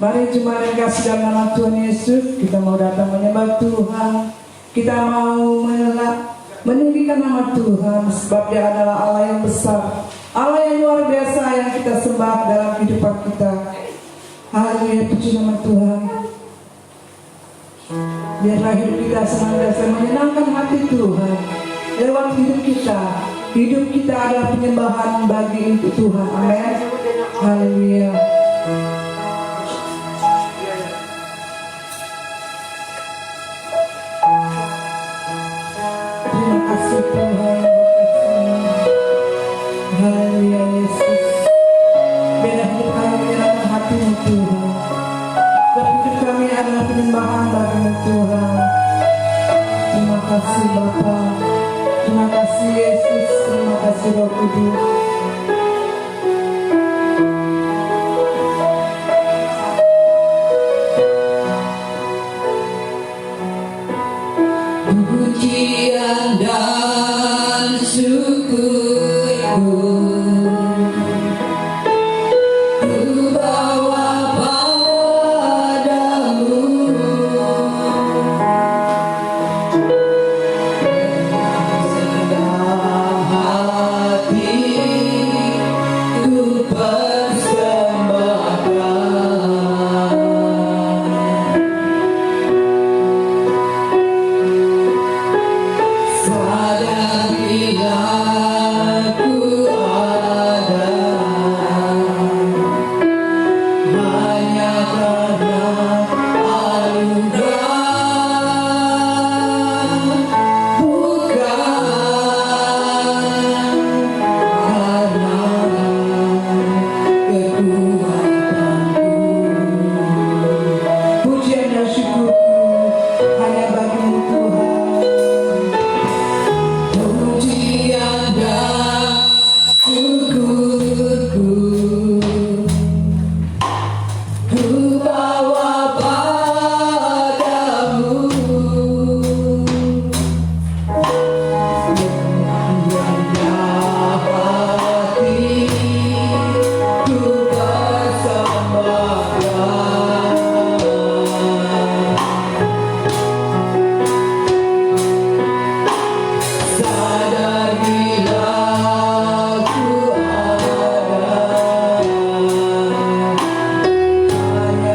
Mari jemaat yang kasih dalam nama Tuhan Yesus, kita mau datang menyembah Tuhan. Kita mau meninggikan nama Tuhan, sebab Dia adalah Allah yang besar, Allah yang luar biasa yang kita sembah dalam kehidupan kita. Haleluya, puji nama Tuhan. Biarlah hidup kita senantiasa menyenangkan hati Tuhan. Lewat hidup kita adalah penyembahan bagi Tuhan. Amin. Haleluya. Terima kasih Tuhan. Haleluya Yesus. Biarlah hidup kami menyenangkan hati-Mu Tuhan. Sebab hidup kami adalah penyembahan bagi Tuhan. Terima kasih Bapa. Terima kasih Yesus. Terima kasih Roh Kudus. Pujian dan syukurku ku bawa padamu dengan segenap hati ku persembahkan. Sadarilah ku ada hanya karena anugerah, bukan karena kekuatanku. Pujian dan syukurku hanya bagi-Mu Tuhan. Pujian dan syukurku ku bawa padamu dengan rendah hati ku persembahkan. Sadarilah ku ada hanya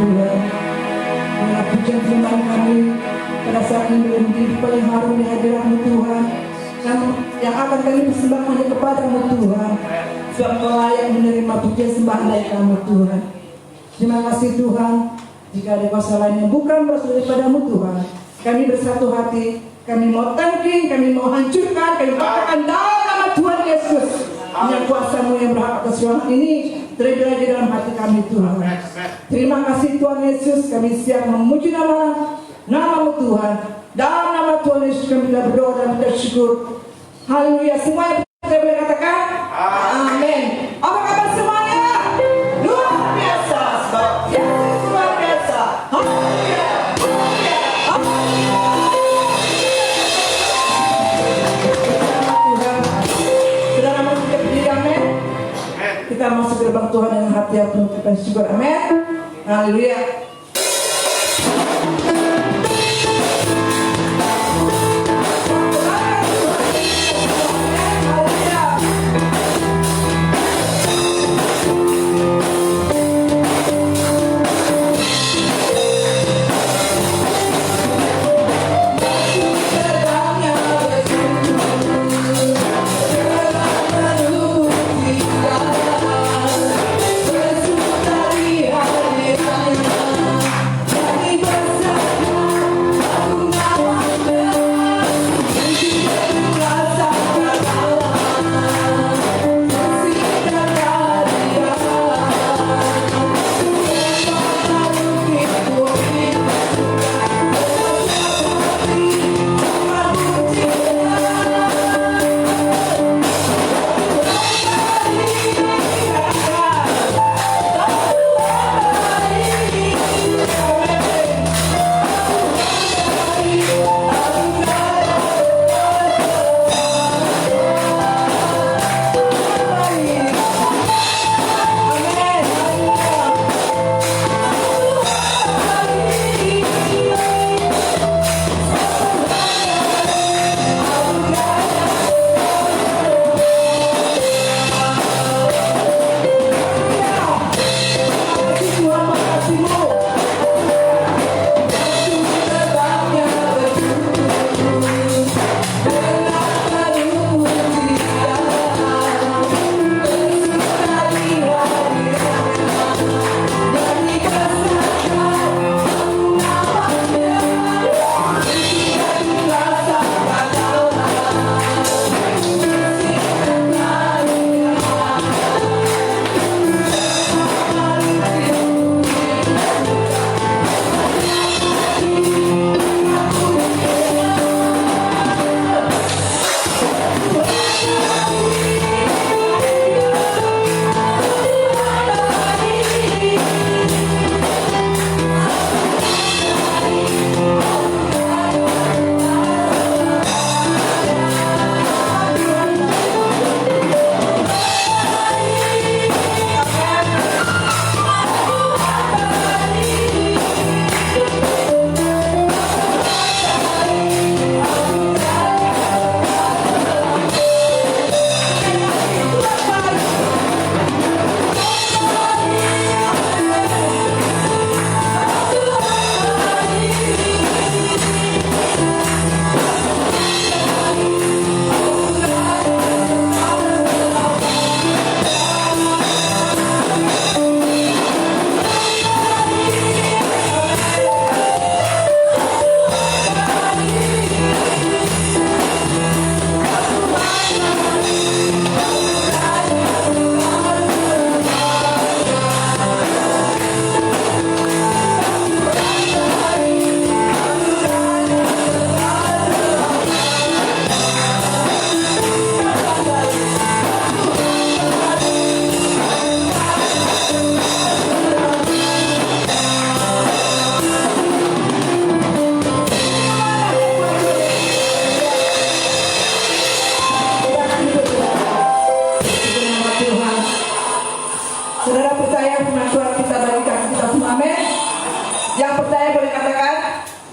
Tuhan. Dengan pujian firman kami pada saat ini menjadi paling harum di hadirat-Mu Tuhan, yang akan kami persembahkan hanya kepada-Mu Tuhan, sebab Kau layak menerima pujian sembahan dari kami Tuhan. Terima kasih Tuhan. Jika ada kuasa lain yang bukan berasal daripada-Mu Tuhan, kami bersatu hati, kami mau tangking, kami mau hancurkan, kami katakan dalam nama Tuhan Yesus, yang kuasa-Mu yang berhak atas ruangan ini terjadi di dalam hati kami Tuhan. Terima kasih Tuhan Yesus, kami siap memuji nama-Mu Tuhan. Dalam nama Tuhan Yesus kami telah berdoa dan bersyukur. Haleluya. Semuanya kita boleh katakan amin. Apa kabar semuanya? Luar biasa, sebab Yesus luar biasa. Haleluya. Saudara masuk ke berdiri, amin. Kita masuk ke gerbang Tuhan dengan hati yang penuh kita syukur, amin. Haleluya.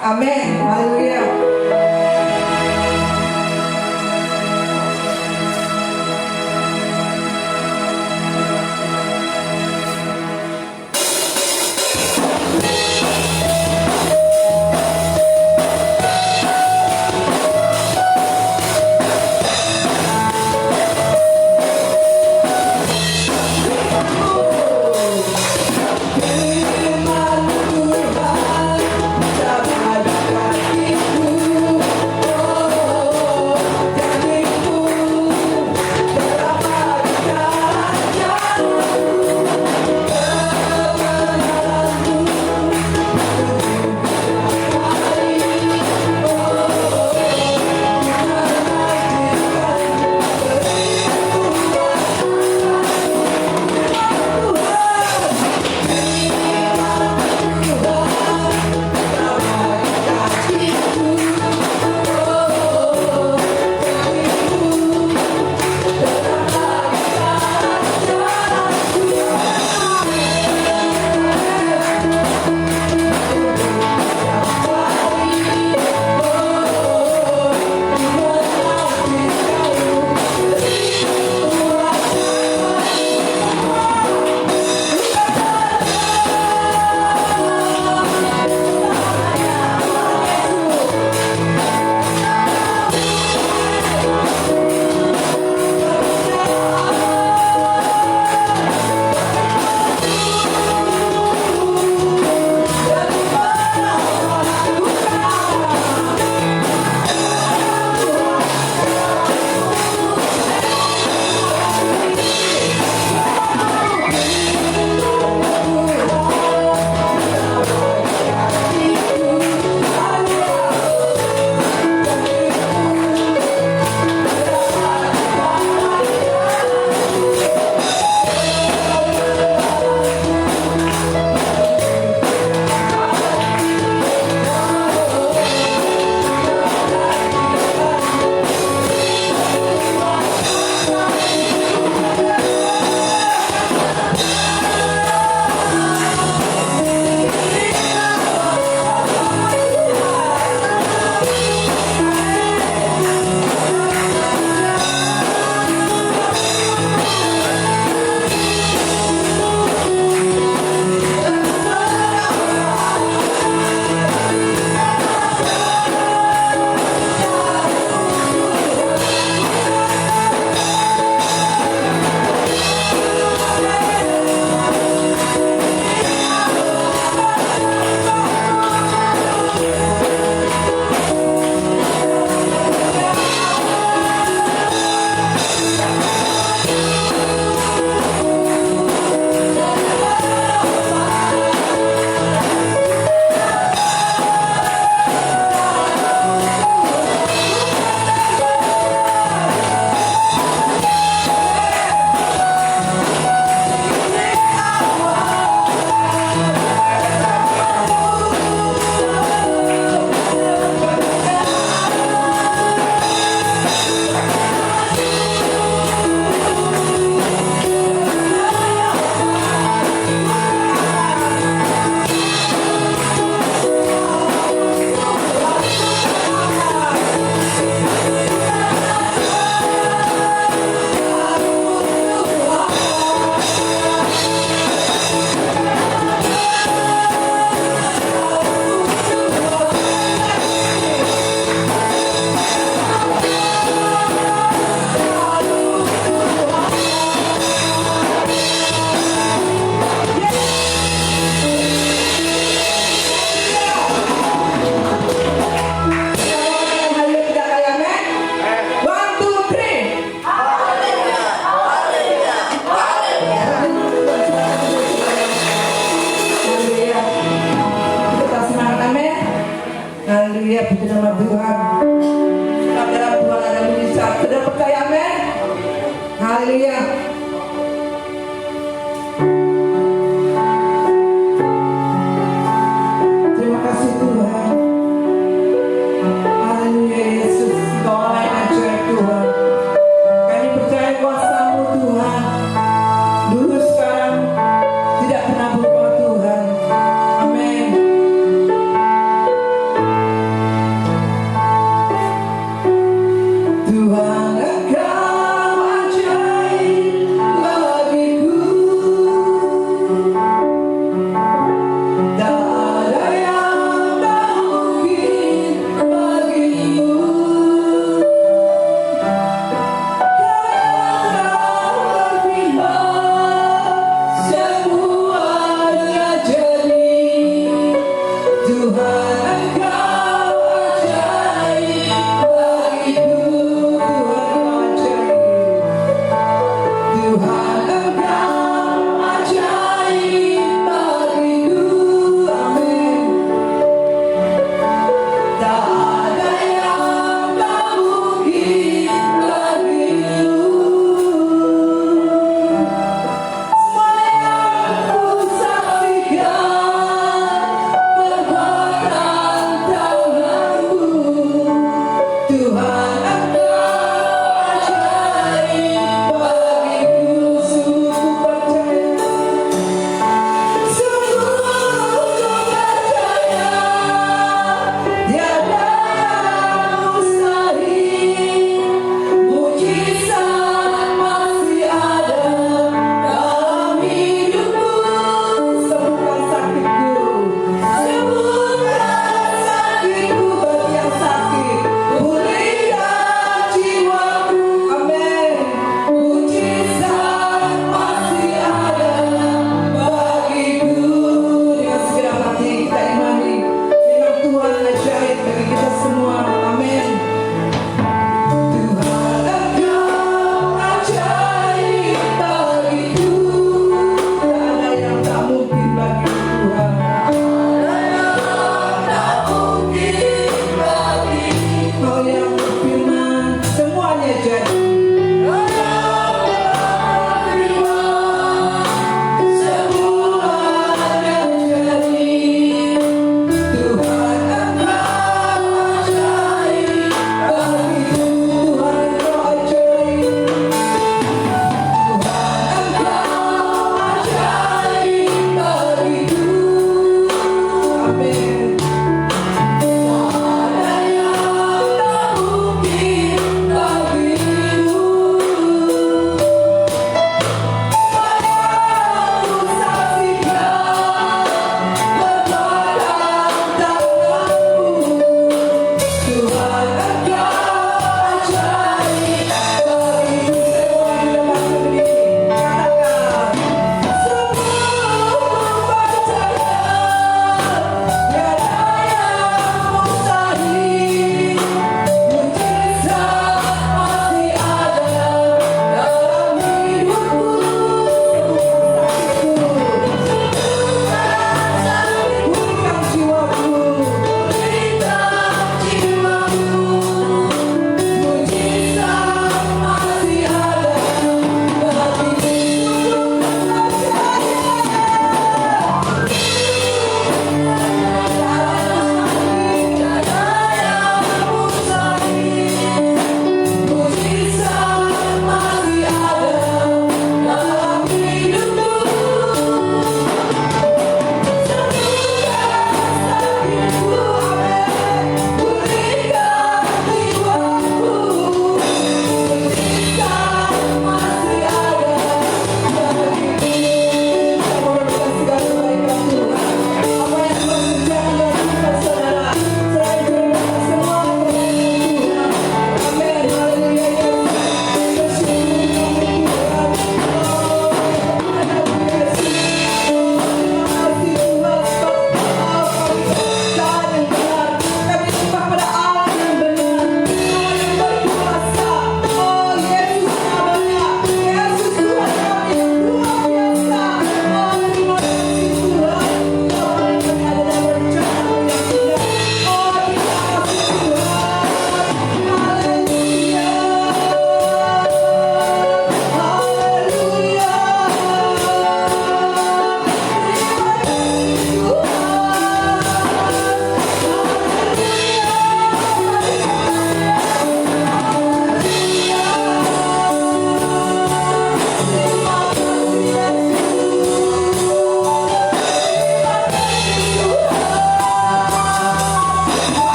Amin. Haleluya. Haleluya. Terima kasih Tuhan. Haleluya Yesus, Kau Allah yang ajaib Tuhan. Kami percaya kuasa-Mu Tuhan. Dulu sekarang tidak pernah berubah Tuhan. Amin. Tuhan Engkau ajaib.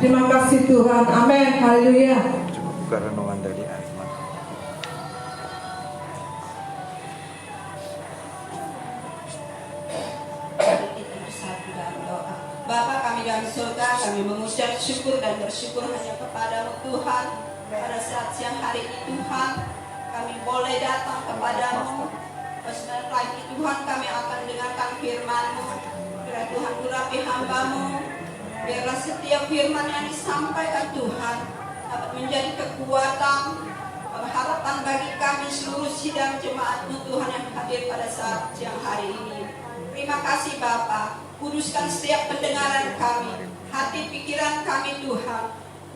Terima kasih Tuhan. Amin. Haleluya. Buka renungan dari Azman. Kita bersatu dalam doa. Bapa kami dalam surga, kami mengucap syukur dan bersyukur hanya kepadamu Tuhan. Pada saat siang hari ini Tuhan, kami boleh datang kepadamu. Sebentar lagi Tuhan kami akan dengarkan firman-Mu. Biar Tuhan urapi hamba-Mu. Biarlah setiap firman yang disampaikan Tuhan dapat menjadi kekuatan, pengharapan bagi kami seluruh sidang jemaat-Mu Tuhan yang hadir pada saat siang hari ini. Terima kasih Bapa, kuduskan setiap pendengaran kami, hati pikiran kami Tuhan.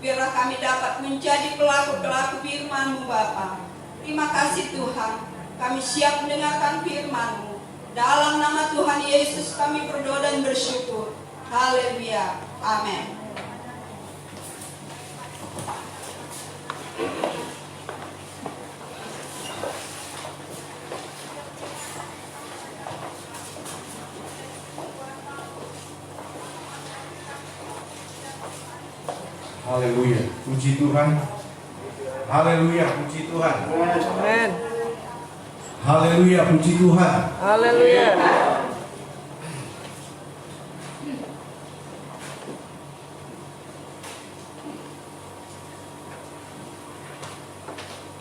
Biarlah kami dapat menjadi pelaku-pelaku firman-Mu Bapa. Terima kasih Tuhan, kami siap mendengarkan firman-Mu. Dalam nama Tuhan Yesus kami berdoa dan bersyukur. Haleluya. Amin. Haleluya, puji Tuhan. Haleluya, puji Tuhan. Amin. Haleluya, puji Tuhan. Haleluya.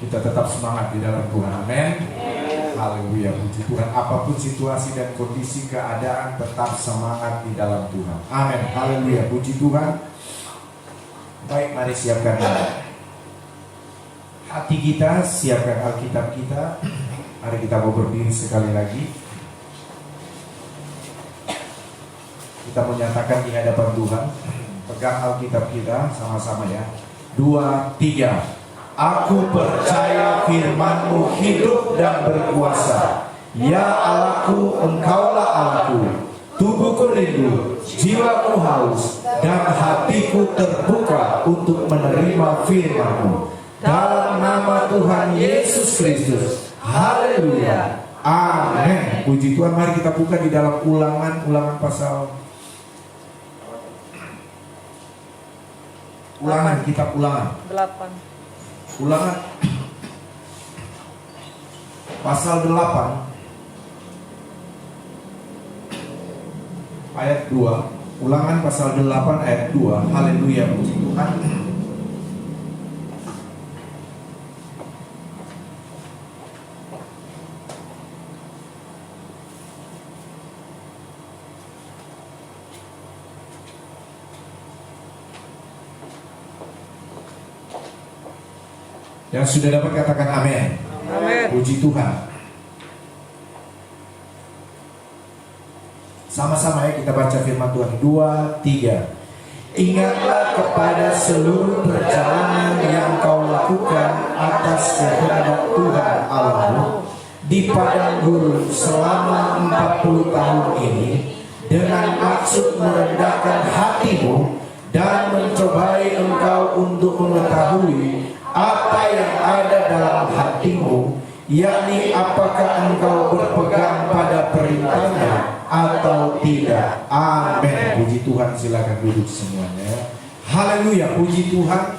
Kita tetap semangat di dalam Tuhan. Amin. Haleluya, puji Tuhan. Apapun situasi dan kondisi keadaan, tetap semangat di dalam Tuhan. Amin. Haleluya, puji Tuhan. Baik, mari siapkan hati kita, siapkan Alkitab kita. Mari kita mau berdiri sekali lagi. Kita menyatakan di hadapan Tuhan. Pegang Alkitab kita sama-sama ya. 2, 3. Aku percaya firman-Mu hidup dan berkuasa. Ya Allahku, Engkaulah Allahku. Tubuhku rindu, jiwaku haus, dan hatiku terbuka untuk menerima firman-Mu. Dalam nama Tuhan Yesus Kristus. Haleluya. Amin. Puji Tuhan. Mari kita buka di dalam ulangan pasal. Kitab Ulangan. 8. Ulangan pasal 8 ayat 2. Ulangan pasal 8 ayat 2. Haleluya, puji Tuhan. Yang sudah dapat katakan amin. Amin. Puji Tuhan. Sama-sama ya kita baca firman Tuhan. 2, 3. Ingatlah kepada seluruh perjalanan yang kau lakukan atas kehendak Tuhan Allahmu di padang gurun selama 40 tahun ini, dengan maksud merendahkan hatimu dan mencobai engkau untuk mengetahui apa yang ada dalam hatimu, yakni apakah engkau berpegang pada perintahnya atau tidak. Amin. Puji Tuhan, silakan duduk semuanya. Haleluya, puji Tuhan.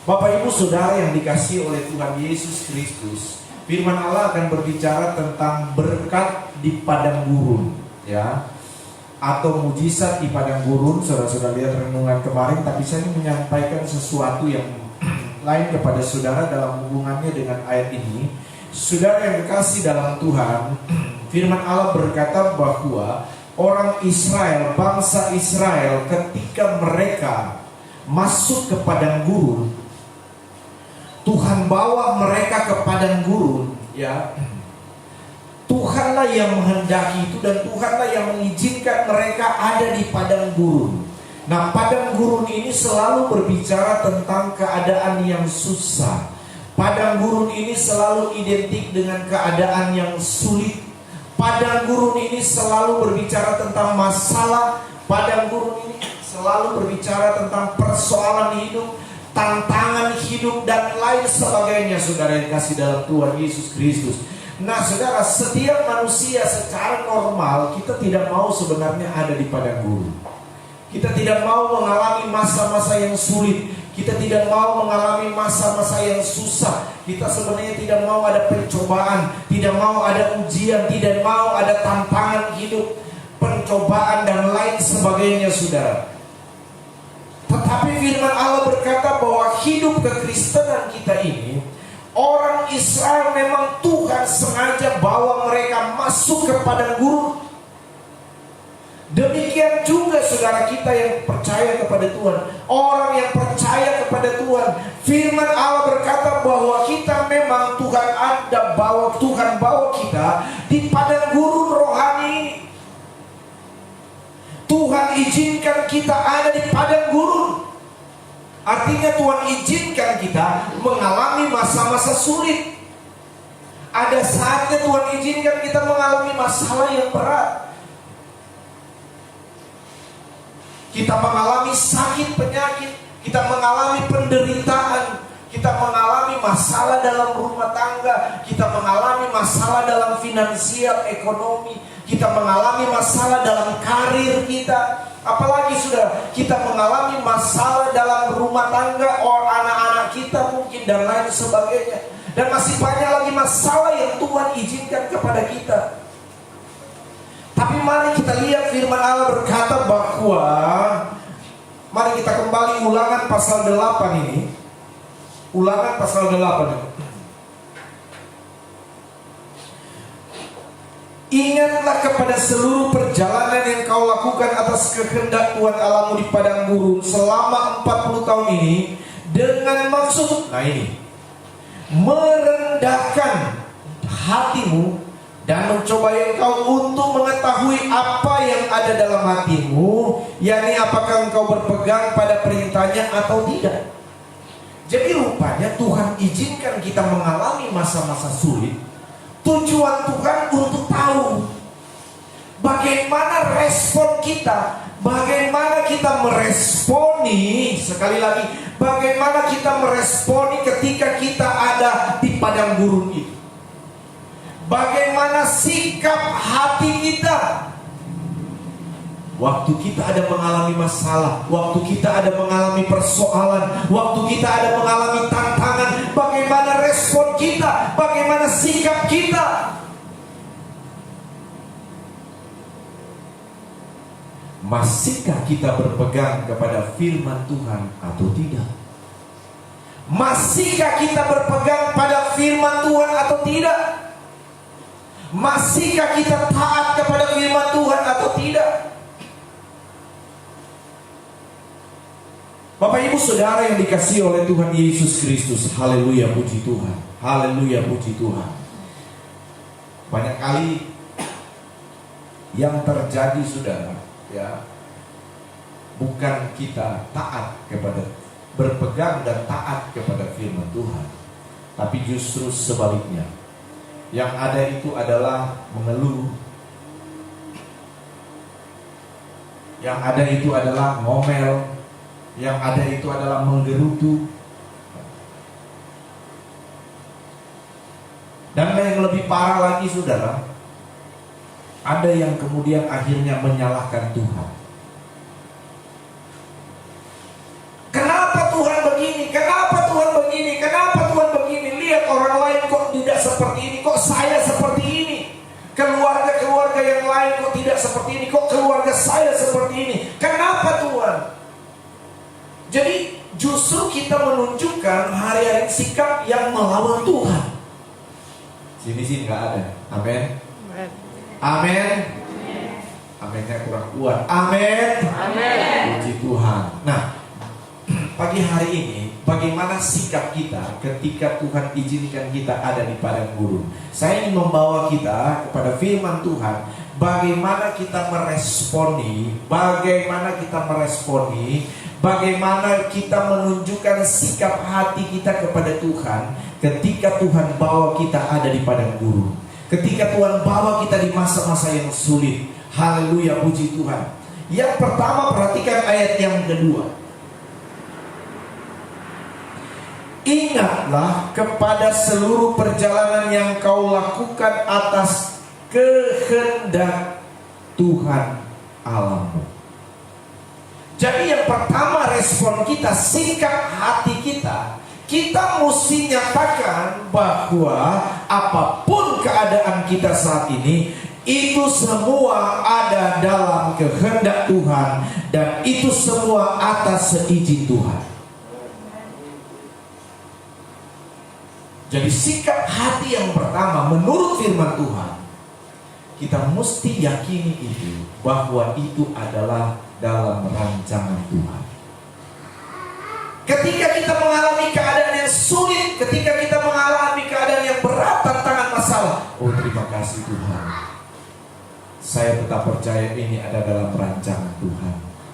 Bapak Ibu Saudara yang dikasihi oleh Tuhan Yesus Kristus, firman Allah akan berbicara tentang berkat di padang gurun, ya, atau mujizat di padang gurun. Saudara-saudara lihat renungan kemarin, tapi saya menyampaikan sesuatu yang lain kepada saudara dalam hubungannya dengan ayat ini. Saudara yang dikasihi dalam Tuhan, firman Allah berkata bahwa orang Israel, bangsa Israel, ketika mereka masuk ke padang gurun, Tuhan bawa mereka ke padang gurun, ya. Tuhanlah yang menghendaki itu, dan Tuhanlah yang mengizinkan mereka ada di padang gurun. Nah, padang gurun ini selalu berbicara tentang keadaan yang susah. Padang gurun ini selalu identik dengan keadaan yang sulit. Padang gurun ini selalu berbicara tentang masalah. Padang gurun ini selalu berbicara tentang persoalan hidup, tantangan hidup, dan lain sebagainya. Saudara yang kasih dalam Tuhan Yesus Kristus. Nah, saudara, setiap manusia secara normal kita tidak mau sebenarnya ada di padang gurun. Kita tidak mau mengalami masa-masa yang sulit. Kita tidak mau mengalami masa-masa yang susah. Kita sebenarnya tidak mau ada pencobaan, tidak mau ada ujian, tidak mau ada tantangan hidup, pencobaan dan lain sebagainya, saudara. Tetapi firman Allah berkata bahwa hidup kekristenan kita ini, orang Israel memang Tuhan sengaja bawa mereka masuk ke padang gurun. Demikian juga saudara kita yang percaya kepada Tuhan, orang yang percaya kepada Tuhan. Firman Allah berkata bahwa kita memang Tuhan bawa kita di padang gurun rohani. Tuhan izinkan kita ada di padang gurun. Artinya Tuhan izinkan kita mengalami masa-masa sulit. Ada saatnya Tuhan izinkan kita mengalami masalah yang berat. Kita mengalami sakit penyakit, kita mengalami penderitaan, kita mengalami masalah dalam rumah tangga, kita mengalami masalah dalam finansial ekonomi, kita mengalami masalah dalam karir kita. Apalagi sudah kita mengalami masalah dalam rumah tangga, anak-anak kita mungkin dan lain sebagainya. Dan masih banyak lagi masalah yang Tuhan izinkan kepada kita. Tapi mari kita lihat firman Allah berkata bahwa, mari kita kembali Ulangan pasal 8 ini. Ulangan pasal 8 ini. Ingatlah kepada seluruh perjalanan yang kau lakukan atas kehendak Tuhan Allahmu di padang gurun selama 40 tahun ini, dengan maksud, nah ini, merendahkan hatimu dan mencobai engkau untuk mengetahui apa yang ada dalam hatimu, yakni apakah engkau berpegang pada perintahnya atau tidak. Jadi rupanya Tuhan izinkan kita mengalami masa-masa sulit. Tujuan Tuhan untuk tahu bagaimana respon kita, bagaimana kita meresponi, sekali lagi, bagaimana kita meresponi ketika kita ada di padang gurun itu. Bagaimana sikap hati kita waktu kita ada mengalami masalah, waktu kita ada mengalami persoalan, waktu kita ada mengalami tantangan. Bagaimana respon kita, bagaimana sikap kita. Masihkah kita berpegang kepada firman Tuhan atau tidak? Masihkah kita berpegang pada firman Tuhan atau tidak? Masihkah kita taat kepada firman Tuhan atau tidak? Bapak Ibu Saudara yang dikasihi oleh Tuhan Yesus Kristus, haleluya puji Tuhan, haleluya puji Tuhan. Banyak kali yang terjadi saudara, ya, bukan kita taat kepada, berpegang dan taat kepada firman Tuhan, tapi justru sebaliknya. Yang ada itu adalah mengeluh, yang ada itu adalah ngomel, yang ada itu adalah menggerutu. Dan yang lebih parah lagi saudara, ada yang kemudian akhirnya menyalahkan Tuhan. Kenapa Tuhan begini? Kenapa Tuhan begini? Kenapa Tuhan begini? Lihat orang lain kok tidak seperti ini, kok saya seperti ini. Keluarga-keluarga yang lain kok tidak seperti ini, kok keluarga saya seperti ini. Kenapa Tuhan? Jadi justru kita menunjukkan hari-hari sikap yang melawan Tuhan. Sini nggak ada. Amin. Amin. Aminnya kurang kuat. Amin. Amin. Puji Tuhan. Nah, pagi hari ini bagaimana sikap kita ketika Tuhan izinkan kita ada di padang gurun? Saya ingin membawa kita kepada firman Tuhan. Bagaimana kita meresponi, bagaimana kita menunjukkan sikap hati kita kepada Tuhan ketika Tuhan bawa kita ada di padang gurun, ketika Tuhan bawa kita di masa-masa yang sulit. Haleluya, puji Tuhan. Yang pertama, perhatikan ayat yang kedua. Ingatlah kepada seluruh perjalanan yang kau lakukan atas kehendak Tuhan Allahmu. Jadi yang pertama respon kita, sikap hati kita, kita mesti nyatakan bahwa apapun keadaan kita saat ini, itu semua ada dalam kehendak Tuhan, dan itu semua atas seizin Tuhan. Jadi sikap hati yang pertama menurut firman Tuhan, kita mesti yakini itu, bahwa itu adalah dalam rancangan Tuhan. Ketika kita mengalami keadaan yang sulit, ketika kita mengalami keadaan yang berat, tantangan masalah, oh terima kasih Tuhan, saya tetap percaya ini ada dalam rancangan Tuhan.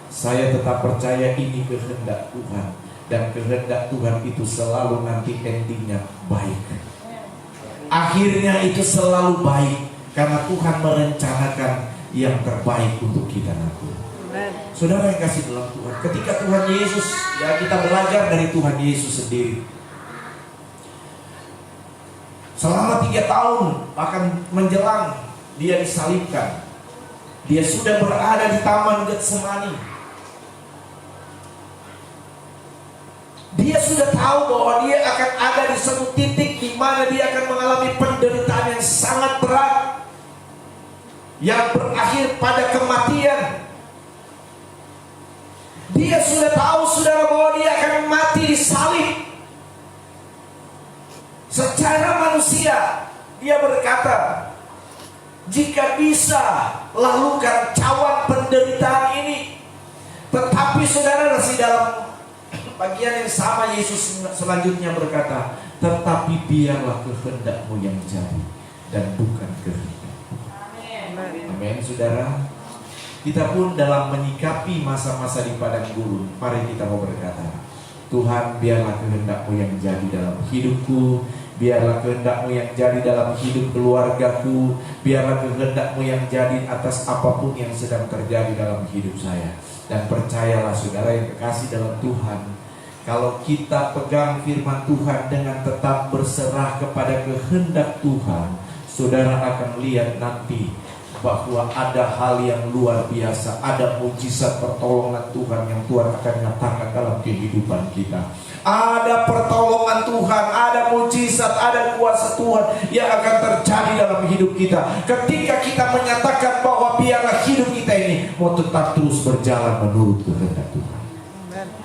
Saya tetap percaya ini kehendak Tuhan, dan kehendak Tuhan itu selalu nanti endingnya baik. Akhirnya itu selalu baik, karena Tuhan merencanakan yang terbaik untuk kita nanti. Saudara yang kasih dalam Tuhan, ketika Tuhan Yesus, ya kita belajar dari Tuhan Yesus sendiri. Selama 3 tahun bahkan menjelang dia disalibkan, dia sudah berada di Taman Getsemani. Dia sudah tahu bahwa dia akan ada di satu titik di mana dia akan mengalami penderitaan yang sangat berat, yang berakhir pada kematian. Dia sudah tahu, saudara, bahwa dia akan mati disalib. Secara manusia, dia berkata, jika bisa, lalukan cawan penderitaan ini. Tetapi saudara, masih dalam bagian yang sama, Yesus selanjutnya berkata, tetapi biarlah kehendakmu yang jadi, dan bukan kehendakku. Amin, saudara. Kita pun dalam menyikapi masa-masa di padang gurun, mari kita mau berkata, Tuhan, biarlah kehendakmu yang jadi dalam hidupku, biarlah kehendakmu yang jadi dalam hidup keluargaku, biarlah kehendakmu yang jadi atas apapun yang sedang terjadi dalam hidup saya. Dan percayalah saudara yang kekasih dalam Tuhan, kalau kita pegang firman Tuhan dengan tetap berserah kepada kehendak Tuhan, saudara akan lihat nanti bahwa ada hal yang luar biasa, ada mujizat pertolongan Tuhan yang Tuhan akan nyatakan dalam kehidupan kita. Ada pertolongan Tuhan, ada mujizat, ada kuasa Tuhan yang akan terjadi dalam hidup kita ketika kita menyatakan bahwa biarlah hidup kita ini mau tetap terus berjalan menurut kehendak Tuhan.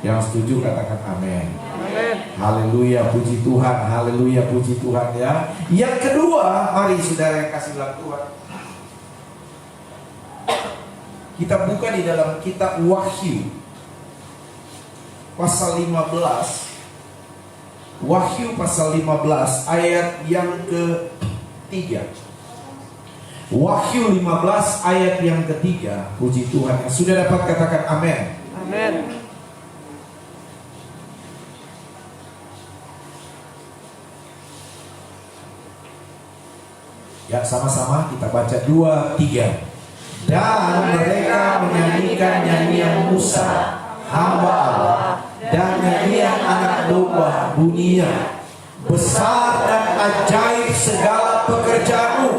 Yang setuju katakan amin. Haleluya, puji Tuhan, haleluya, puji Tuhan ya. Yang kedua, mari saudara yang kasih dalam Tuhan, kita buka di dalam kitab Wahyu pasal 15. Wahyu pasal 15 ayat yang ke-3. Wahyu 15 ayat yang ke-3. Puji Tuhan, yang sudah dapat katakan amin. Amin. Ya, sama-sama kita baca 2, 3. Dan mereka menyanyikan nyanyian Musa, hamba Allah, dan nyanyian anak domba bunyinya, besar dan ajaib segala pekerjaanmu,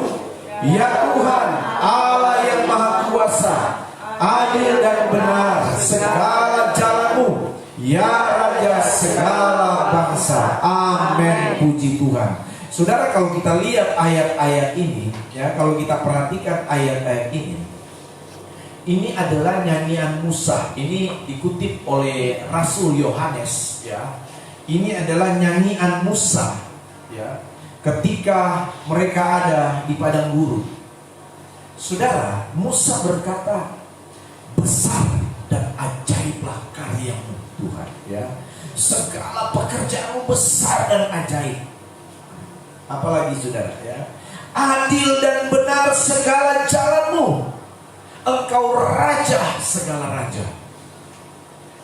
ya Tuhan Allah yang maha kuasa, adil dan benar segala jalanmu, ya Raja segala bangsa. Amin, puji Tuhan. Saudara, kalau kita lihat ayat-ayat ini, ya, kalau kita perhatikan ayat-ayat ini adalah nyanyian Musa. Ini dikutip oleh Rasul Yohanes, ya. Ini adalah nyanyian Musa, ya, ketika mereka ada di padang gurun. Saudara, Musa berkata, besar dan ajaiblah karyamu Tuhan, ya. Segala pekerjaanmu besar dan ajaib. Apalagi saudara, ya, adil dan benar segala jalanmu. Engkau raja segala raja.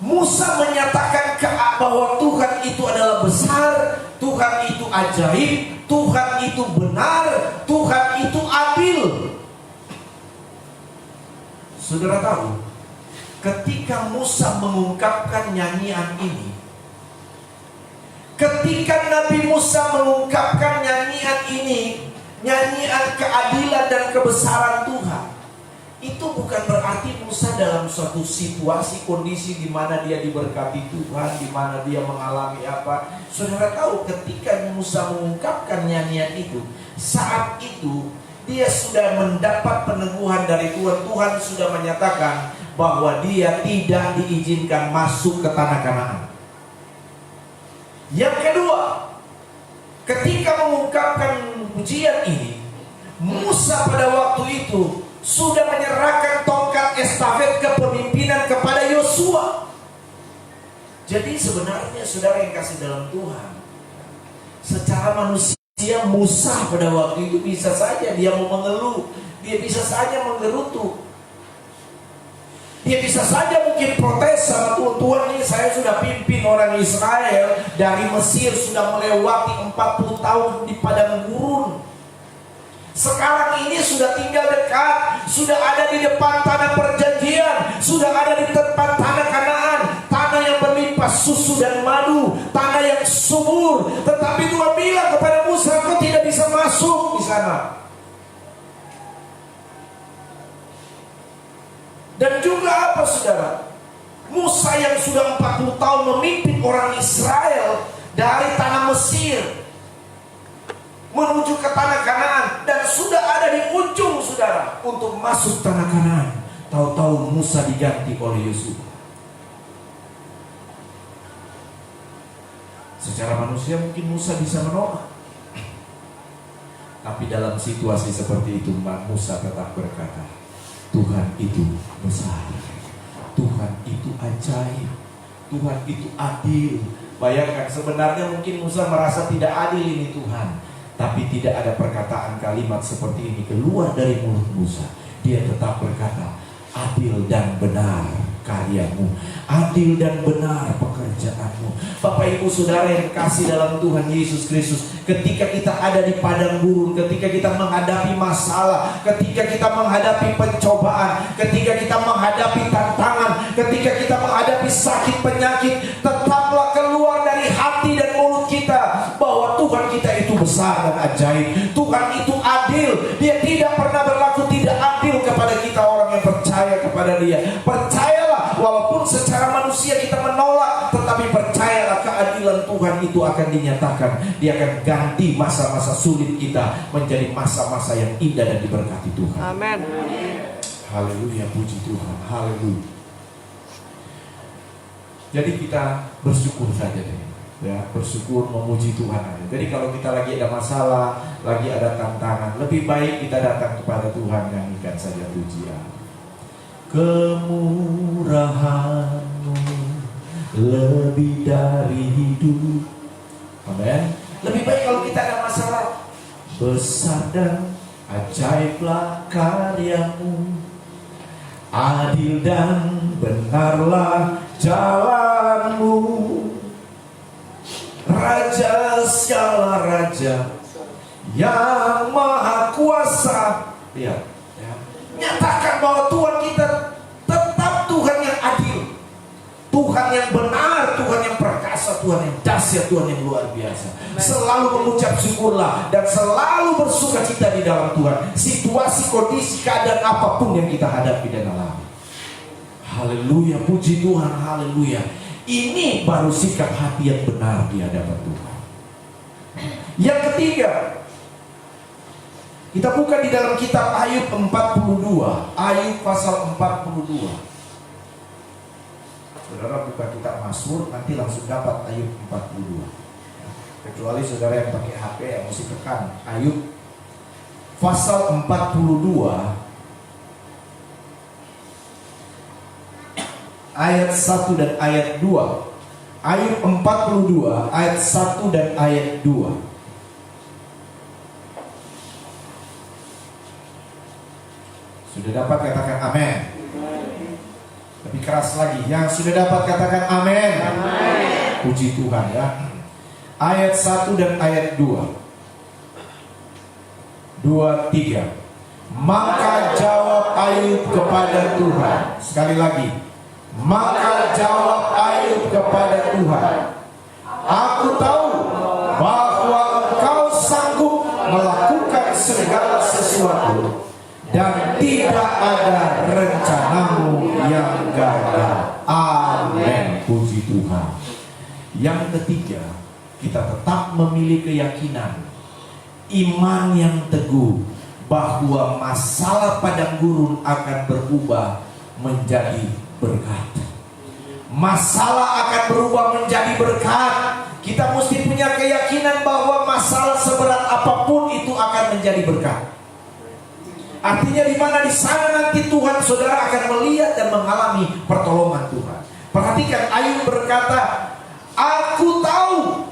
Musa menyatakan bahwa Tuhan itu adalah besar, Tuhan itu ajaib, Tuhan itu benar, Tuhan itu adil. Saudara tahu, ketika Musa mengungkapkan nyanyian ini, ketika Nabi Musa mengungkapkan nyanyian ini, nyanyian keadilan dan kebesaran Tuhan, itu bukan berarti Musa Musa dalam suatu situasi, kondisi di mana dia diberkati Tuhan, di mana dia mengalami apa. Saudara tahu ketika Musa mengungkapkan nyanyian itu, saat itu dia sudah mendapat peneguhan dari Tuhan. Tuhan sudah menyatakan bahwa dia tidak diizinkan masuk ke tanah Kanaan. Yang kedua, ketika mengungkapkan pujian ini, Musa pada waktu itu sudah menyerahkan tongkat estafet kepemimpinan kepada Yosua. Jadi sebenarnya saudara yang kasih dalam Tuhan, secara manusia Musa pada waktu itu bisa saja dia mau mengeluh, dia bisa saja menggerutu, dia bisa saja mungkin protes sama Tuhan. Tuhan, ini saya sudah pimpin orang Israel dari Mesir, sudah melewati 40 tahun di padang gurun. Sekarang ini sudah tinggal dekat, sudah ada di depan tanah perjanjian, sudah ada di depan tanah Kanaan, tanah yang berlimpah susu dan madu, tanah yang subur. Tetapi Tuhan bilang kepada Musa, kau tidak bisa masuk di sana. Dan juga apa saudara? Musa yang sudah 40 tahun memimpin orang Israel dari tanah Mesir menuju ke tanah Kanaan, dan sudah ada di ujung saudara untuk masuk tanah Kanaan. Tahu-tahu Musa diganti oleh Yosua. Secara manusia mungkin Musa bisa menolak, tapi dalam situasi seperti itu Musa tetap berkata, Tuhan itu besar, Tuhan itu ajaib, Tuhan itu adil. Bayangkan, sebenarnya mungkin Musa merasa tidak adil ini Tuhan, tapi tidak ada perkataan kalimat seperti ini keluar dari mulut Musa. Dia tetap berkata, adil dan benar karyamu, adil dan benar pekerjaanmu. Bapak ibu saudara yang kasih dalam Tuhan Yesus Kristus, ketika kita ada di padang gurun, ketika kita menghadapi masalah, ketika kita menghadapi pencobaan, ketika kita menghadapi tantangan, ketika kita menghadapi sakit penyakit, tetaplah keluar dari hati dan mulut kita bahwa Tuhan kita itu besar dan ajaib. Tuhan itu adil. Dia tidak pernah berlaku tidak adil kepada kita orang yang percaya kepada Dia. Percayalah, walaupun secara manusia kita menolak, tetapi percayalah keadilan Tuhan itu akan dinyatakan. Dia akan ganti masa-masa sulit kita menjadi masa-masa yang indah dan diberkati Tuhan. Amin. Haleluya, puji Tuhan. Haleluya. Jadi kita bersyukur saja deh. Ya, bersyukur, memuji Tuhan aja. Jadi kalau kita lagi ada masalah, lagi ada tantangan, lebih baik kita datang kepada Tuhan, nyanyikan saja pujian. Kemurahan-Mu lebih dari hidup. Amin. Lebih baik kalau kita ada masalah, besar dan ajaiblah karya-Mu, adil dan benarlah jalan-Mu, Raja segala raja yang maha kuasa. Lihat, ya. Nyatakan bahwa Tuhan kita tetap Tuhan yang adil, Tuhan yang benar, Tuhan yang perkasa, Tuhan yang dahsyat, Tuhan yang luar biasa. Selalu mengucap syukurlah dan selalu bersukacita di dalam Tuhan. Situasi, kondisi, keadaan apapun yang kita hadapi dan alami. Haleluya, puji Tuhan, haleluya. Ini baru sikap hati yang benar di hadapan Tuhan. Yang ketiga, kita buka di dalam kitab Ayub 42, Ayub pasal 42. Saudara buka kitab Mazmur, nanti langsung dapat Ayub 42. Kecuali saudara yang pakai HP yang mesti tekan Ayub pasal 42 ayat 1 dan ayat 2. Ayub 42 ayat 1 dan ayat 2. Sudah dapat katakan amin. Lebih keras lagi. Yang sudah dapat katakan amin. Puji Tuhan ya. Ayat 1 dan ayat 2. 2, 3. Maka jawab Ayub kepada Tuhan. Sekali lagi. Maka jawab Ayub kepada Tuhan, aku tahu bahwa Engkau sanggup melakukan segala sesuatu, dan tidak ada rencanamu yang gagal. Amin. Puji Tuhan. Yang ketiga, kita tetap memiliki keyakinan, iman yang teguh bahwa masalah padang gurun akan berubah menjadi berkat. Masalah akan berubah menjadi berkat. Kita mesti punya keyakinan bahwa masalah seberat apapun itu akan menjadi berkat. Artinya di mana di sana nanti Tuhan saudara akan melihat dan mengalami pertolongan Tuhan. Perhatikan, Ayub berkata, aku tahu,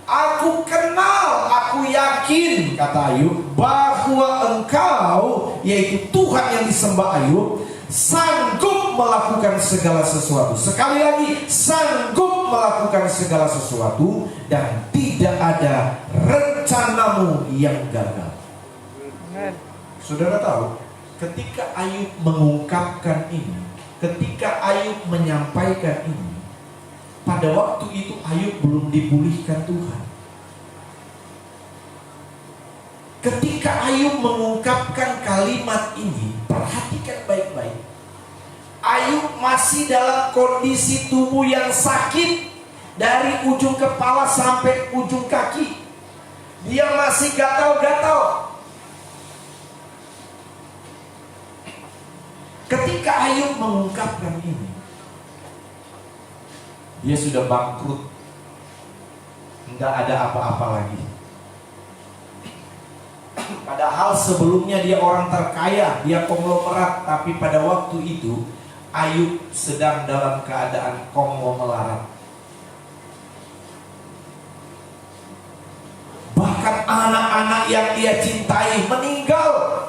aku kenal, aku yakin, kata Ayub, bahwa engkau, yaitu Tuhan yang disembah Ayub, sanggup melakukan segala sesuatu. Sekali lagi, sanggup melakukan segala sesuatu, dan tidak ada rencanamu yang gagal. Saudara tahu, ketika Ayub mengungkapkan ini, ketika Ayub menyampaikan ini, pada waktu itu Ayub belum dipulihkan Tuhan. Ketika Ayub mengungkapkan kalimat ini, perhatikan baik-baik. Ayub masih dalam kondisi tubuh yang sakit dari ujung kepala sampai ujung kaki. Dia masih gatal-gatal. Ketika Ayub mengungkapkan ini, dia sudah bangkrut. Tidak ada apa-apa lagi. Padahal sebelumnya dia orang terkaya, dia konglomerat. Tapi pada waktu itu Ayub sedang dalam keadaan konglomerat. Bahkan anak-anak yang dia cintai meninggal.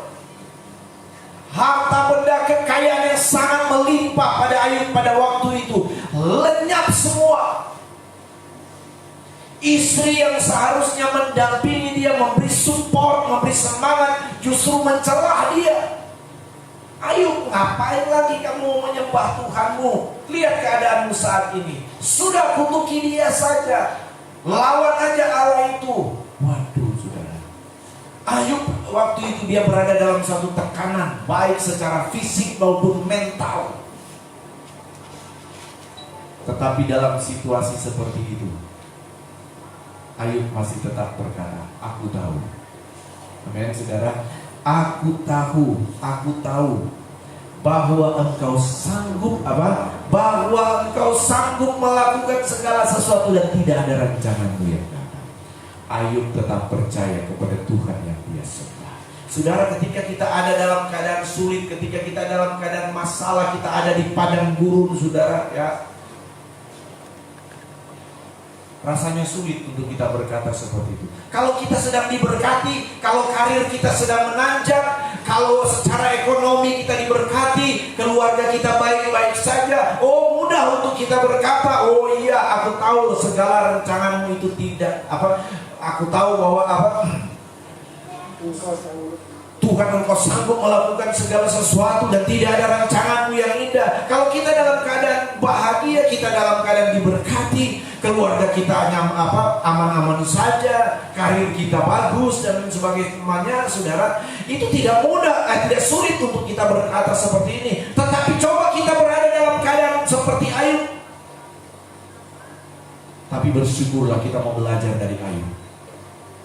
Harta benda kekayaan yang sangat melimpah pada Ayub pada waktu itu lenyap semua. Istri yang seharusnya mendampingi dia, memberi support, memberi semangat, justru mencelah dia. Ayub, ngapain lagi kamu menyembah Tuhanmu? Lihat keadaanmu saat ini. Sudah kutuki dia saja, lawan aja Allah itu. Waduh saudara, Ayub waktu itu dia berada dalam satu tekanan, baik secara fisik maupun mental. Tetapi dalam situasi seperti itu, Ayub masih tetap berkata, aku tahu. Amin saudara. Aku tahu bahwa engkau sanggup bahwa engkau sanggup melakukan segala sesuatu dan tidak ada rencanamu yang gagal. Ayub tetap percaya kepada Tuhan yang dia sembah. Saudara, ketika kita ada dalam keadaan sulit, ketika kita dalam keadaan masalah, kita ada di padang gurun, saudara, ya, rasanya sulit untuk kita berkata seperti itu. Kalau kita sedang diberkati, kalau karir kita sedang menanjak, kalau secara ekonomi kita diberkati, keluarga kita baik-baik saja, oh mudah untuk kita berkata, oh iya, aku tahu segala rencanamu itu tidak aku tahu bahwa Tuhan engkau sanggup melakukan segala sesuatu dan tidak ada rencanamu yang indah. Kalau kita dalam keadaan bahagia, kita dalam keadaan diberkati, keluarga kita aman-aman saja, karir kita bagus dan sebagainya, saudara, itu tidak mudah, tidak sulit untuk kita berkata seperti ini. Tetapi coba kita berada dalam keadaan seperti Ayub. Tapi bersyukurlah kita mau belajar dari Ayub.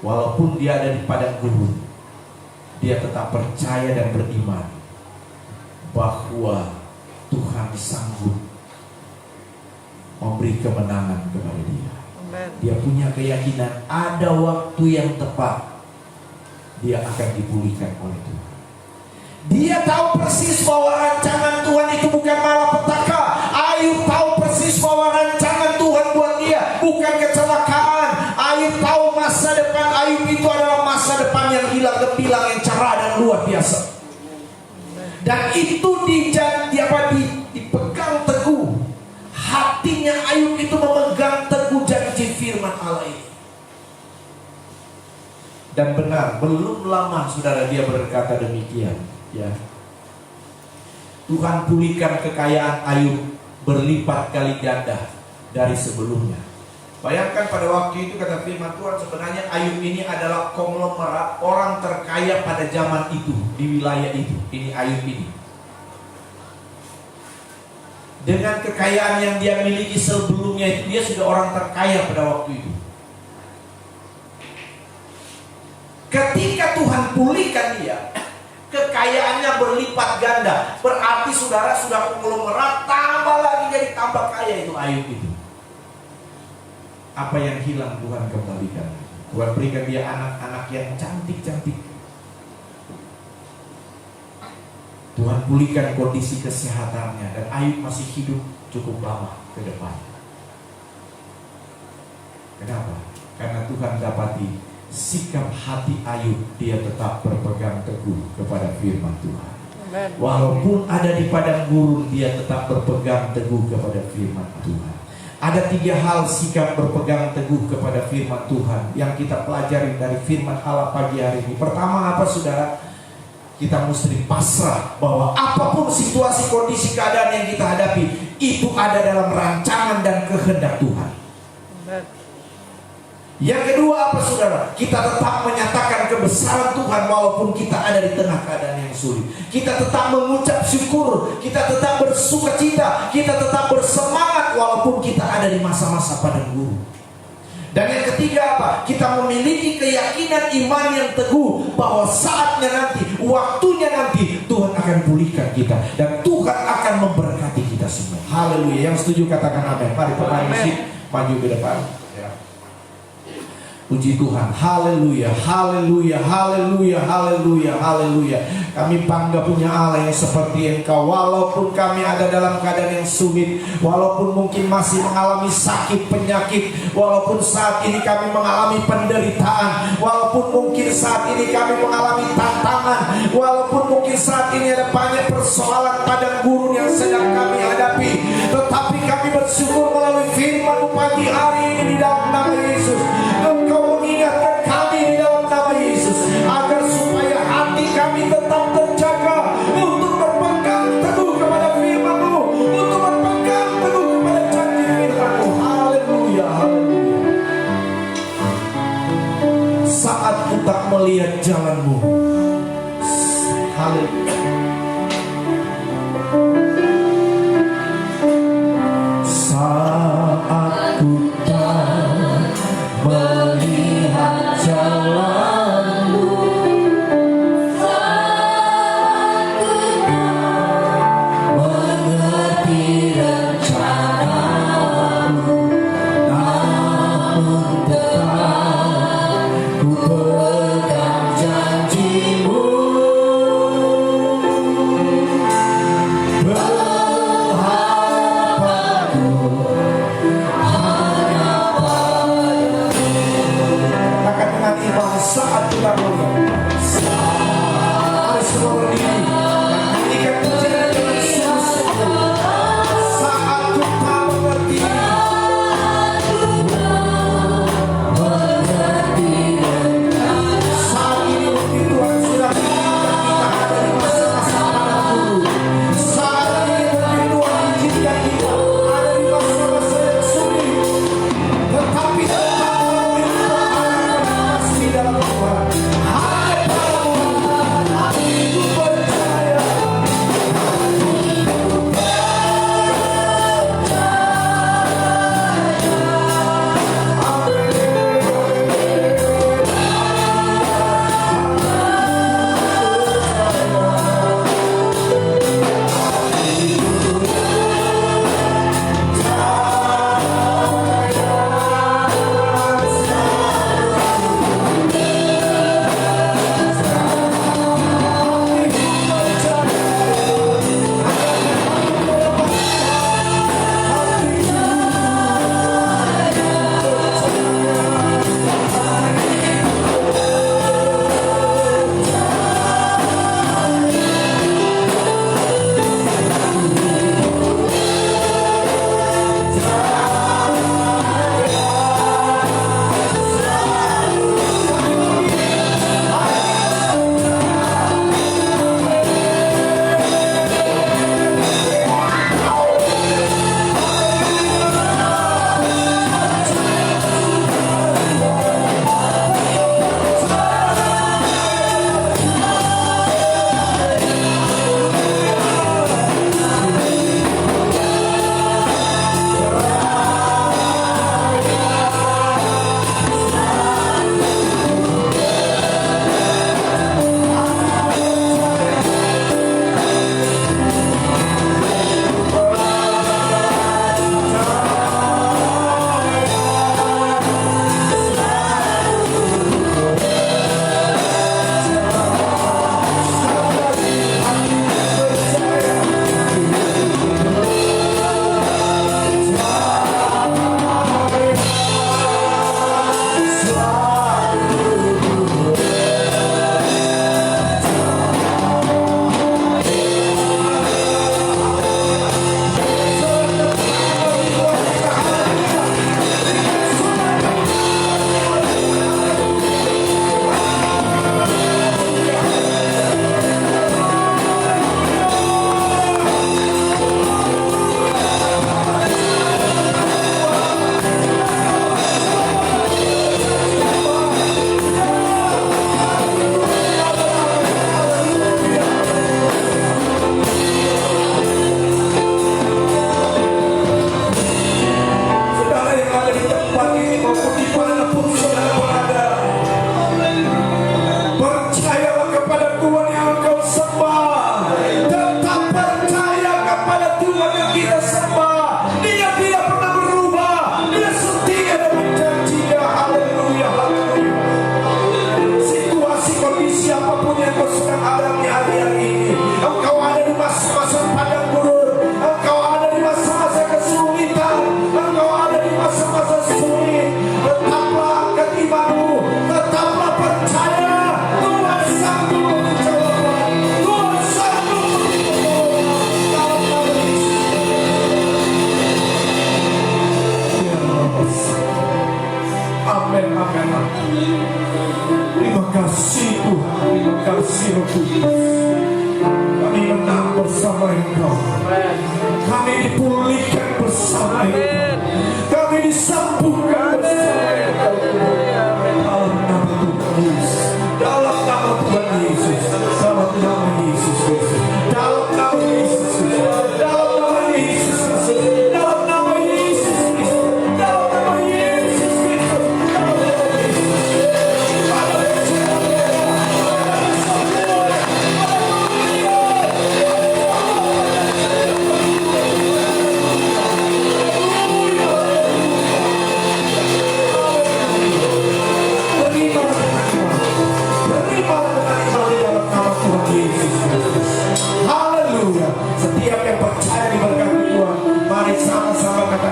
Walaupun dia ada di padang gurun, dia tetap percaya dan beriman bahwa Tuhan sanggup memberi kemenangan kepada dia. Dia punya keyakinan ada waktu yang tepat dia akan dipulihkan oleh Tuhan. Dia tahu persis bahwa rancangan Tuhan itu bukan malapetaka. Ayub tahu persis bahwa rancangan Tuhan buat dia bukan kecelakaan. Ayub tahu masa depan Ayub itu adalah masa depan yang hilang gemilang, yang cerah dan luar biasa. Dan itu dipegang teguh. Hatinya Ayub itu memegang teguh janji firman Allah ini. Dan benar, belum lama saudara dia berkata demikian, ya. Tuhan pulihkan kekayaan Ayub berlipat kali ganda dari sebelumnya. Bayangkan pada waktu itu kata firman Tuhan, sebenarnya Ayub ini adalah konglomerat orang terkaya pada zaman itu, di wilayah itu. Ini Ayub ini. Dengan kekayaan yang dia miliki sebelumnya itu, dia sudah orang terkaya pada waktu itu. Ketika Tuhan pulihkan dia, kekayaannya berlipat ganda. Berarti saudara sudah konglomerat, tambah lagi jadi tambah kaya itu Ayub itu. Apa yang hilang Tuhan kembalikan. Tuhan berikan dia anak-anak yang cantik-cantik. Tuhan pulihkan kondisi kesehatannya, dan Ayub masih hidup cukup lama ke depan. Kenapa? Karena Tuhan dapati sikap hati Ayub, dia tetap berpegang teguh kepada firman Tuhan. Walaupun ada di padang gurun, dia tetap berpegang teguh kepada firman Tuhan. Ada 3 hal sikap berpegang teguh kepada firman Tuhan yang kita pelajari dari firman Allah pagi hari ini. Pertama apa saudara? Kita mesti pasrah bahwa apapun situasi, kondisi, keadaan yang kita hadapi, itu ada dalam rancangan dan kehendak Tuhan. Yang kedua apa saudara? Kita tetap menyatakan kebesaran Tuhan walaupun kita ada di tengah keadaan yang sulit. Kita tetap mengucap syukur, kita tetap bersuka cita, kita tetap bersemangat walaupun kita ada di masa-masa padang gurun. Dan yang ketiga apa? Kita memiliki keyakinan iman yang teguh bahwa saatnya nanti, waktunya nanti Tuhan akan pulihkan kita dan Tuhan akan memberkati kita semua. Haleluya. Yang setuju katakan amin. Mari pemain musik maju ke depan. Puji Tuhan, haleluya, haleluya, haleluya, haleluya, haleluya. Kami bangga punya Allah yang seperti Engkau. Walaupun kami ada dalam keadaan yang sulit, walaupun mungkin masih mengalami sakit, penyakit, walaupun saat ini kami mengalami penderitaan, walaupun mungkin saat ini kami mengalami tantangan, walaupun mungkin saat ini ada banyak persoalan padang gurun yang sedang kami hadapi, tetapi kami bersyukur melalui firman-Mu pagi hari ini di dalam nama Yesus. Engkau mengingatkan kami di dalam nama Yesus agar supaya hati kami tetap terjaga untuk berpegang teguh kepada firman-Mu, untuk berpegang teguh kepada janji firman-Mu. Haleluya, haleluya. Saat kita melihat jalan-Mu, haleluya. Saat ku tak melihat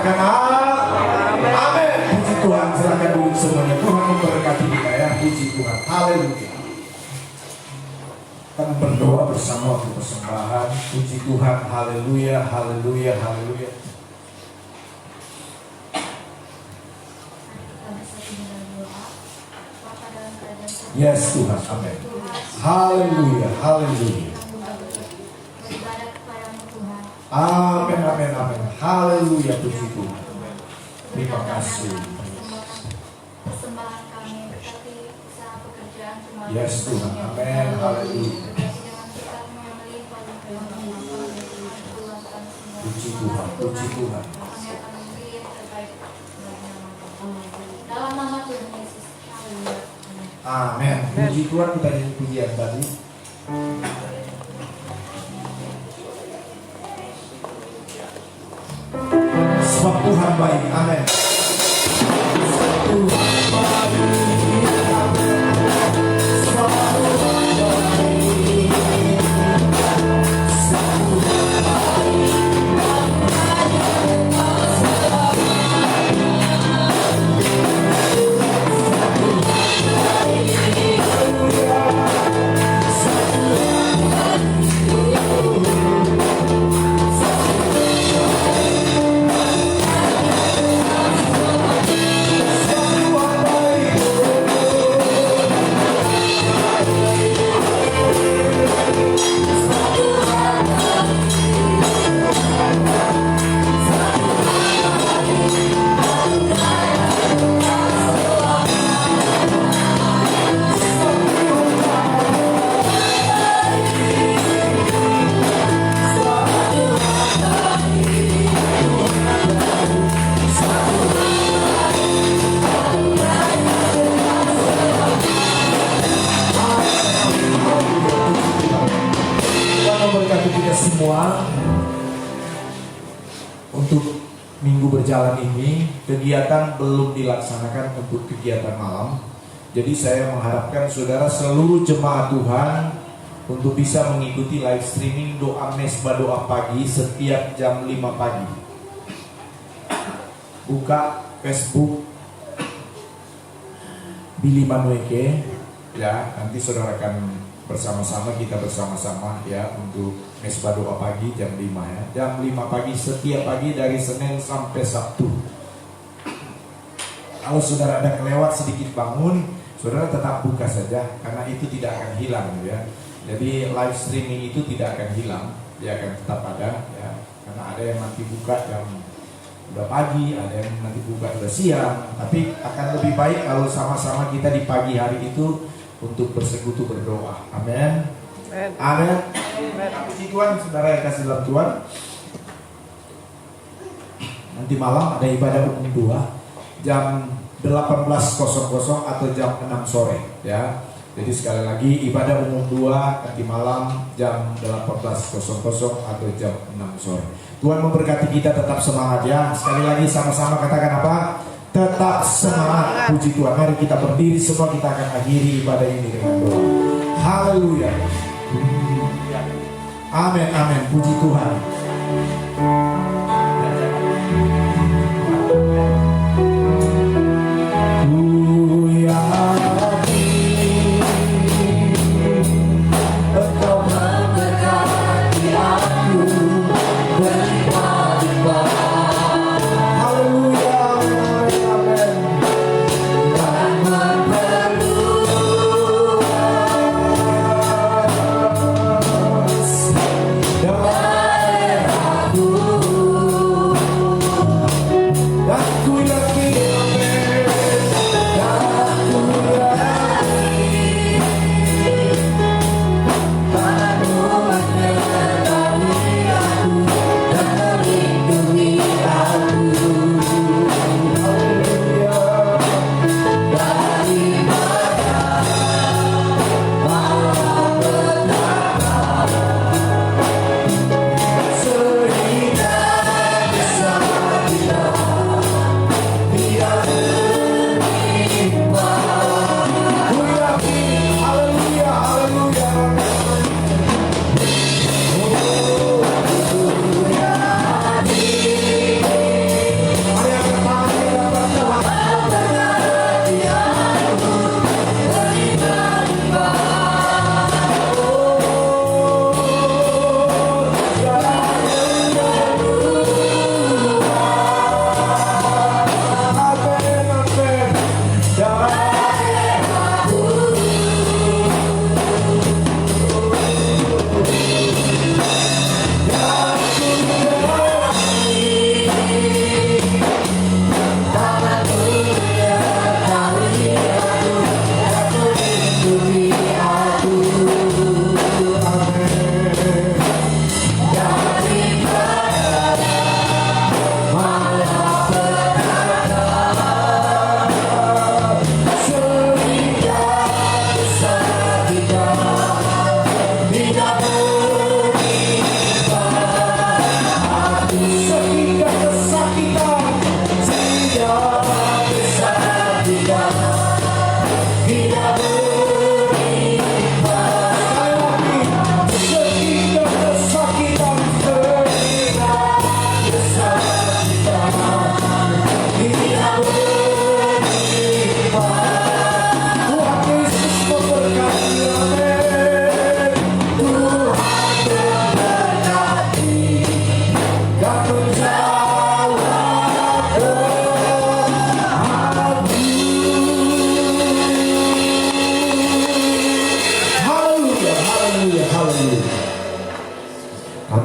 Katakan amin. Puji Tuhan, silakan duduk semuanya. Tuhan memberkati kita ya. Puji Tuhan. Haleluya. Kita berdoa bersama waktu persembahan. Puji Tuhan. Haleluya, haleluya, haleluya. Yes Tuhan, amin. Haleluya, haleluya. Amin, amin, amin. Haleluya, puji Tuhan. Terima kasih. Persembahan kami, tetapi usaha pekerjaan cuma Yes Tuhan, amin. Haleluya. Puji Tuhan, puji Tuhan. Dalam nama Tuhan Yesus. Haleluya. Amin. Puji Tuhan, kita nyanyi pujian tadi. Sebab Tuhan baik, amin. Memberkati kita semua. Untuk minggu berjalan ini kegiatan belum dilaksanakan untuk kegiatan malam. Jadi saya mengharapkan saudara seluruh jemaat Tuhan untuk bisa mengikuti live streaming doa mesbah doa pagi setiap jam 5 pagi. Buka Facebook Billy Manueke ya, nanti saudara akan bersama-sama, kita bersama-sama ya untuk mesbah doa pagi jam 5 ya. Jam 5 pagi setiap pagi dari Senin sampai Sabtu. Kalau saudara ada kelewat sedikit bangun, saudara tetap buka saja karena itu tidak akan hilang ya. Jadi live streaming itu tidak akan hilang, dia akan tetap ada ya. Karena ada yang nanti buka jam udah pagi, ada yang nanti buka udah siang. Tapi akan lebih baik kalau sama-sama kita di pagi hari itu untuk bersekutu berdoa. Amin. Amin. Puji Tuhan, saudara yang kasih dalam Tuhan. Nanti malam ada ibadah umum 2 jam 18.00 atau jam 6 sore ya. Jadi sekali lagi ibadah umum 2 nanti malam jam 18.00 atau jam 6 sore. Tuhan memberkati kita, tetap semangat ya. Sekali lagi sama-sama katakan apa? Tetap semangat. Puji Tuhan. Mari kita berdiri semua, kita akan akhiri ibadah ini dengan doa. Haleluya. Amin, amin. Puji Tuhan. Daerahku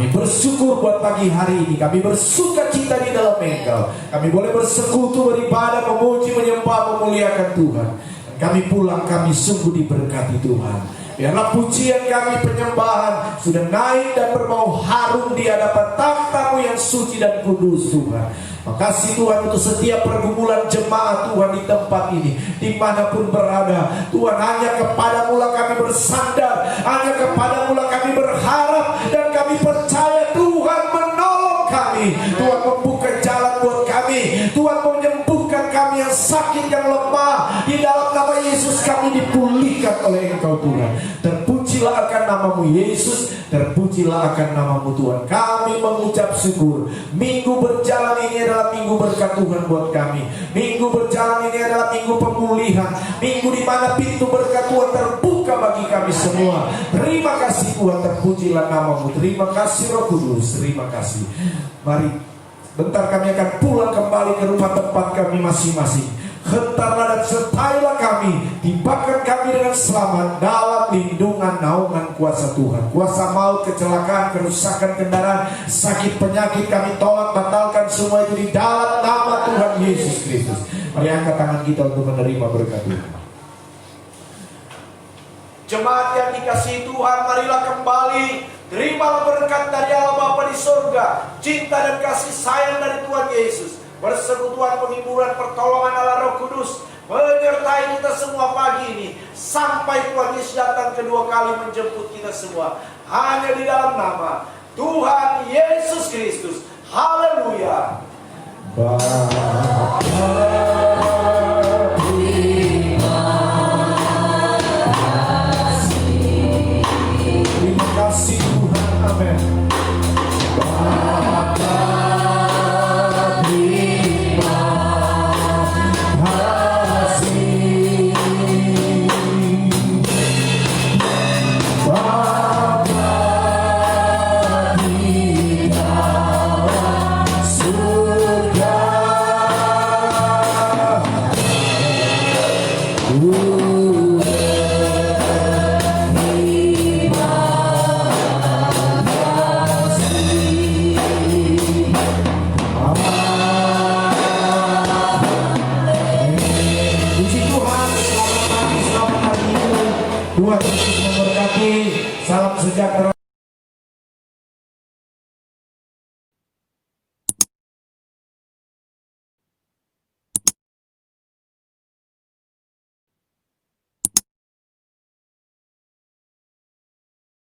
Kami bersyukur buat pagi hari ini. Kami bersuka cita di dalam Engkau. Kami boleh bersekutu, beribadah, memuji, menyembah, memuliakan Tuhan. Dan kami pulang, kami sungguh diberkati Tuhan. Biarlah pujian kami, penyembahan sudah naik dan berbau harum di hadapan takhta-Mu yang suci dan kudus Tuhan. Makasih Tuhan untuk setiap pergumulan jemaat Tuhan di tempat ini, dimanapun berada. Tuhan, hanya kepadamu lah kami bersandar, hanya kepadamu lah kami berharap, dan kami percaya Tuhan menolong kami. Tuhan membuka jalan buat kami. Tuhan menyembuhkan kami yang sakit, yang lemah. Di dalam nama Yesus kami dipulihkan oleh Engkau Tuhan. Terpujilah akan namamu Yesus, terpujilah akan namamu Tuhan. Kami mengucap syukur. Minggu berjalan ini adalah minggu berkat Tuhan buat kami. Minggu berjalan ini adalah minggu pemulihan. Minggu di mana pintu berkat Tuhan terbuka bagi kami semua. Terima kasih Tuhan, terpujilah namamu. Terima kasih Roh Kudus, terima kasih. Mari, bentar kami akan pulang kembali ke rumah tempat kami masing-masing. Hentarlah dan sertailah kami, tibakan kami dengan selamat dalam lindungan naungan kuasa Tuhan. Kuasa maut, kecelakaan, kerusakan kendaraan, sakit, penyakit kami tolak, batalkan semua itu di dalam nama Tuhan Yesus Kristus. Mari angkat tangan kita untuk menerima berkat Tuhan. Jemaat yang dikasihi Tuhan, marilah kembali. Terimalah berkat dari Allah Bapa di surga, cinta dan kasih sayang dari Tuhan Yesus, persekutuan, penghiburan, pertolongan Allah Roh Kudus menyertai kita semua pagi ini sampai Tuhan Yesus datang kedua kali menjemput kita semua. Hanya di dalam nama Tuhan Yesus Kristus. Haleluya. Terima kasih Tuhan. Amin. Tuhan Yesus memberkati. Salam sejahtera.